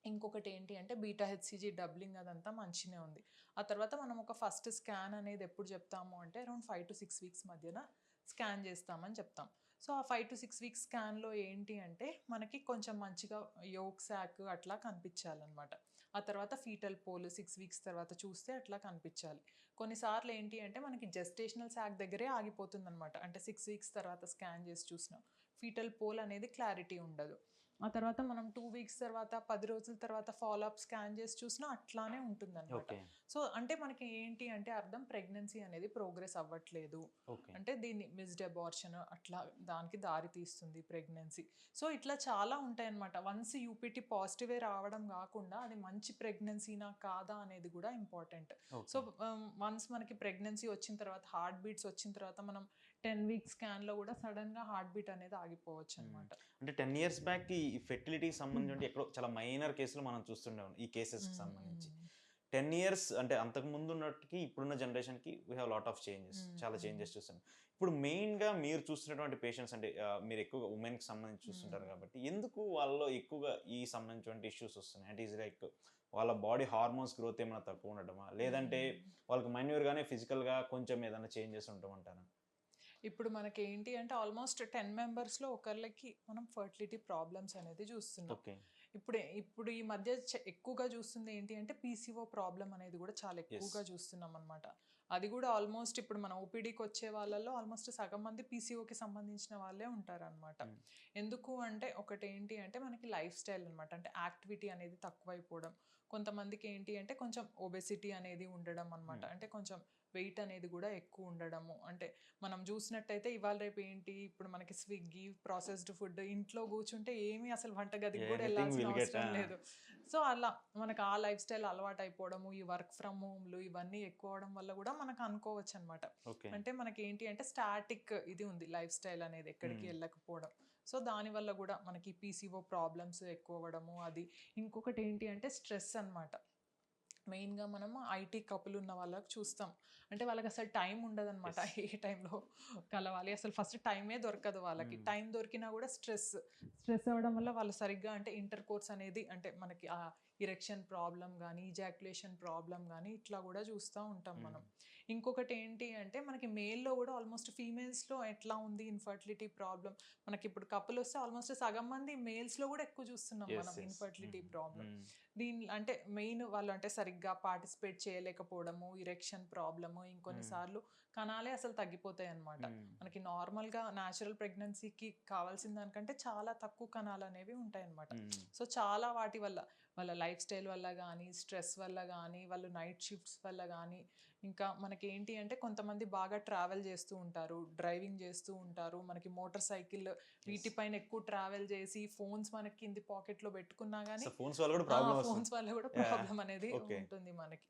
ఇంకొకటి ఏంటి అంటే బీటా హెచ్‌సీజీ డబ్లింగ్ అదంతా మంచినే ఉంది. ఆ తర్వాత మనం ఒక ఫస్ట్ స్కాన్ అనేది ఎప్పుడు చెప్తాము అంటే అరౌండ్ 5-6 వీక్స్ మధ్యన స్కాన్ చేస్తామని చెప్తాం. సో, ఆ 5-6 వీక్స్ స్కాన్‌లో ఏంటి అంటే మనకి కొంచెం మంచిగా యోక్ సాక్ అట్లా కనిపించాలనమాట. ఆ తర్వాత ఫీటల్ పోల్ 6 వీక్స్ తర్వాత చూస్తే అట్లా కనిపించాలి. కొన్నిసార్లు ఏంటి అంటే మనకి జెస్టేషనల్ సాక్ దగ్గరే ఆగిపోతుందనమాట. అంటే 6 వీక్స్ తర్వాత స్కాన్ చేసి చూసినా. ఫీటల్ పోల్ అనేది క్లారిటీ ఉండదు. ఆ తర్వాత మనం 2 వీక్స్ తర్వాత, 10 రోజుల తర్వాత ఫాలో అప్ స్కాన్ చేసి చూసినా అట్లానే ఉంటుందనమాట. ఓకే. సో, అంటే మనకి ఏంటి అంటే అర్థం ప్రెగ్నెన్సీ అనేది ప్రోగ్రెస్ అవ్వట్లేదు. ఓకే. అంటే దీన్ని మిస్డ్ అబార్షన్ అట్లా దానికి దారి తీస్తుంది ప్రెగ్నెన్సీ. సో, ఇట్లా చాలా ఉంటాయన్నమాట. వన్స్ యూపీటీ పాజిటివే రావడం గాకుండా అది మంచి ప్రెగ్నెన్సీనా కాదా అనేది గూడా ఇంపార్టెంట్. So, okay. వన్స్ మనకి ప్రెగ్నెన్సీ వచ్చిన తర్వాత హార్ట్ బీట్స్ వచ్చిన తర్వాత మనం 10 వీక్స్ స్కాన్‌లో గూడా సడెన్‌గా హార్ట్ బీట్ అనేది హ్మ్. ఆగిపోవచ్చనమాట. అంటే 10 ఇయర్స్ బ్యాక్ ఈ ఫెర్టిలిటీకి సంబంధించి ఎక్కడో చాలా మైనర్ కేసులు మనం చూస్తుండేవాళ్ళం. ఈ కేసెస్‌కి హ్మ్. సంబంధించి. హ్మ్. 10 ఇయర్స్ అంటే అంతకుముందు ఉన్నటికి ఇప్పుడున్న జనరేషన్‌కి we have lot of changes. Hmm. చాలా హ్మ్. చేంజెస్ చూసాం. ఇప్పుడు మెయిన్‌గా మీరు చూస్తున్నటువంటి పేషెంట్స్ అంటే మీరు ఎక్కువగా వుమెన్‌కి సంబంధించి చూస్తుంటారు హ్మ్. కాబట్టి, ఎందుకు వాళ్ళలో ఎక్కువగా ఈ సంబంధించినటువంటి ఇష్యూస్ వస్తున్నాయి? అంటే ఈస్ లైక్ వాళ్ళ బాడీ హార్మోన్స్ గ్రోత్ ఏమైనా తక్కువ ఉండడమా? లేదంటే హ్మ్. వాళ్ళకి మైన్యూర్‌గానే ఫిజికల్‌గా కొంచెం ఏదైనా చేంజెస్ ఉండమంటారా? ఇప్పుడు మనకేంటి అంటే ఆల్మోస్ట్ 10 మెంబర్స్‌లో ఒకళ్ళకి మనం ఫెర్టిలిటీ ప్రాబ్లమ్స్ అనేది చూస్తున్నాం. ఓకే. ఇప్పుడు ఈ మధ్య ఎక్కువగా చూస్తుంది ఏంటి అంటే పీసీఓ ప్రాబ్లమ్ అనేది కూడా చాలా యెస్. ఎక్కువగా చూస్తున్నామనమాట. అది కూడా ఆల్మోస్ట్ ఇప్పుడు మన ఓపీడీకొచ్చే వాళ్ళలో ఆల్మోస్ట్ సగం మంది పీసీఓకి సంబంధించిన వాళ్ళే ఉంటారనమాట. హ్మ్. ఎందుకు అంటే ఒకటేంటి అంటే మనకి లైఫ్ స్టైల్ అనమాట. అంటే యాక్టివిటీ అనేది తక్కువైపోవడం. కొంతమందికి ఏంటి అంటే కొంచెం ఒబెసిటీ అనేది ఉండడం అనమాట. హ్మ్. అంటే కొంచెం వెయిట్ అనేది కూడా ఎక్కువ ఉండడము. అంటే మనం చూసినట్టయితే ఇవాళ రేపు ఏంటి ఇప్పుడు మనకి స్విగ్గీ, ప్రాసెస్డ్ ఫుడ్ ఇంట్లో కూర్చుంటే ఏమీ అసలు వంటగదికి కూడా ఎనీథింగ్ ఎళ్ళాల్సిన విల్ గెట్ అవసరం లేదు. సో, అలా మనకు ఆ లైఫ్ స్టైల్ అలవాటయిపోవడము, ఈ వర్క్ ఫ్రమ్ హోమ్‌లు ఇవన్నీ ఎక్కువవ్వడం వల్ల కూడా మనకు అనుకోవచ్చనమాట. ఓకే. అంటే మనకేంటి అంటే స్టాటిక్ ఇది ఉంది లైఫ్ స్టైల్ అనేది ఎక్కడికి హ్మ్. ఎళ్ళకపోవడం. సో, దానివల్ల కూడా మనకి పీసీఓ ప్రాబ్లమ్స్ ఎక్కువవ్వడము అది. ఇంకొకటేంటి అంటే స్ట్రెస్ అనమాట. మెయిన్‌గా మనము ఐటీ కపుల్ ఉన్న వాళ్ళకి చూస్తాం. అంటే వాళ్ళకసలు టైం ఉండదనమాట. యెస్. ఏ టైంలో కలవాలి. అసలు ఫస్ట్ టైమే దొరకదు వాళ్ళకి. హ్మ్. టైం దొరికినా గూడా స్ట్రెస్. స్ట్రెస్ అవ్వడం వల్ల వాళ్ళు సరిగ్గా అంటే ఇంటర్‌కోర్స్ అనేది అంటే మనకి ఇరెక్షన్ ప్రాబ్లమ్ గానీ, ఇజాక్యులేషన్ ప్రాబ్లమ్ గానీ ఇట్లా గూడా చూస్తా ఉంటాం హ్మ్. మనం. ఇంకొకటేంటి అంటే మనకి మేల్‌లో గూడా ఆల్మోస్ట్ ఫీమేల్స్‌లో ఎట్లా ఉంది ఇన్‌ఫర్టిలిటీ ప్రాబ్లమ్ మనకిప్పుడు కపుల్ వస్తే ఆల్మోస్ట్ సగం మంది మేల్స్‌లో గూడా ఎక్కువ చూస్తున్నాం యెస్. మనం యెస్. ఇన్‌ఫర్టిలిటీ హ్మ్. ప్రాబ్లమ్. హ్మ్. అంటే మెయిన్ వాళ్ళు అంటే సరిగ్గా పార్టిసిపేట్ చేయలేకపోవడము, ఇరెక్షన్ ప్రాబ్లము, ఇంకొన్ని హ్మ్. సార్లు కణాలే అసలు తగ్గిపోతాయన్నమాట. హ్మ్. మనకి నార్మల్‌గా న్యాచురల్ ప్రెగ్నెన్సీకి కావాల్సిన దానికంటే చాలా తక్కువ కణాలనేవి ఉంటాయన్నమాట. హ్మ్. సో, చాలా వాటి వల్ల వాళ్ళ లైఫ్ స్టైల్ వల్ల గానీ, స్ట్రెస్ వల్ల గానీ, వాళ్ళు నైట్ షిఫ్ట్స్ వల్ల గానీ, ఇంకా మనకేంటి అంటే కొంతమంది బాగా ట్రావెల్ చేస్తూ ఉంటారు, డ్రైవింగ్ చేస్తూ ఉంటారు. మనకి మోటార్ సైకిల్ యెస్. వీటిపైన ఎక్కువ ట్రావెల్ చేసి ఫోన్స్ మనకి కింది పాకెట్‌లో పెట్టుకున్నా గానీ సో, ఫోన్స్ వల్ల కూడా ప్రాబ్లమ్ వస్తుంది. ఫోన్స్ వల్ల గూడా యాహ్! ప్రాబ్లమ్ అనేది ఓకే. ఉంటుంది మనకి.